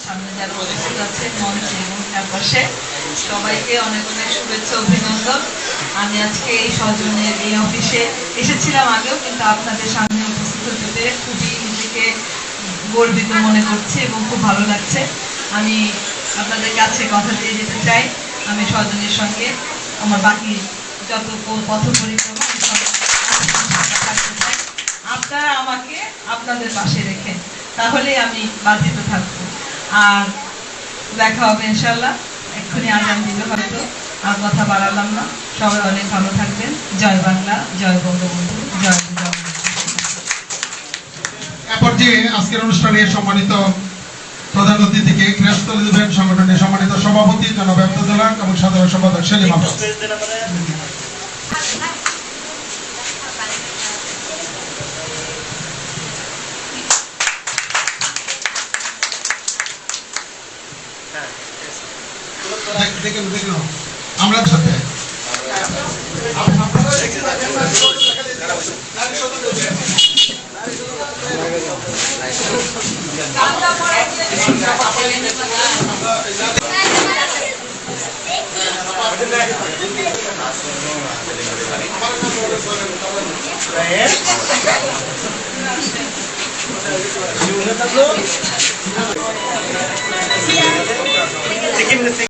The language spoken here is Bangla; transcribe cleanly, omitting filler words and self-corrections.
সামনে যারা উপস্থিত আছে মঞ্চে এবং চারপাশে সবাইকে অনেক অনেক শুভেচ্ছা অভিনন্দন। আমি আজকে এই স্বজনের এই অফিসে এসেছিলাম আগেও, কিন্তু আপনাদের সামনে উপস্থিত হতে পেরে খুবই নিজেকে গর্বিত মনে করছি এবং খুব ভালো লাগছে। আমি আপনাদের কাছে কথা দিয়ে যেতে চাই, আমি স্বজনের সঙ্গে আমার বাকি যত পথ পরিক্রমা থাকতে চাই। আপনারা আমাকে আপনাদের পাশে রেখেন, তাহলে আমি বাধিত থাকবো। আর দেখা হবে ইনশাল্লাহ। এক্ষুনি আজান দিল, হয়তো আর কথা বাড়ালাম না। সবাই অনেক ভালো থাকবেন। জয় বাংলা, জয় বঙ্গবন্ধু, জয় আজকের অনুষ্ঠানে সম্মানিত প্রধান অতিথিকে ক্রীড়াস্থলী দিবেন সংগঠনের সম্মানিত সভাপতি জনাব আব্দুল্লাহ এবং সাধারণ সম্পাদক সেলিম আহমেদ। আমরা সাথে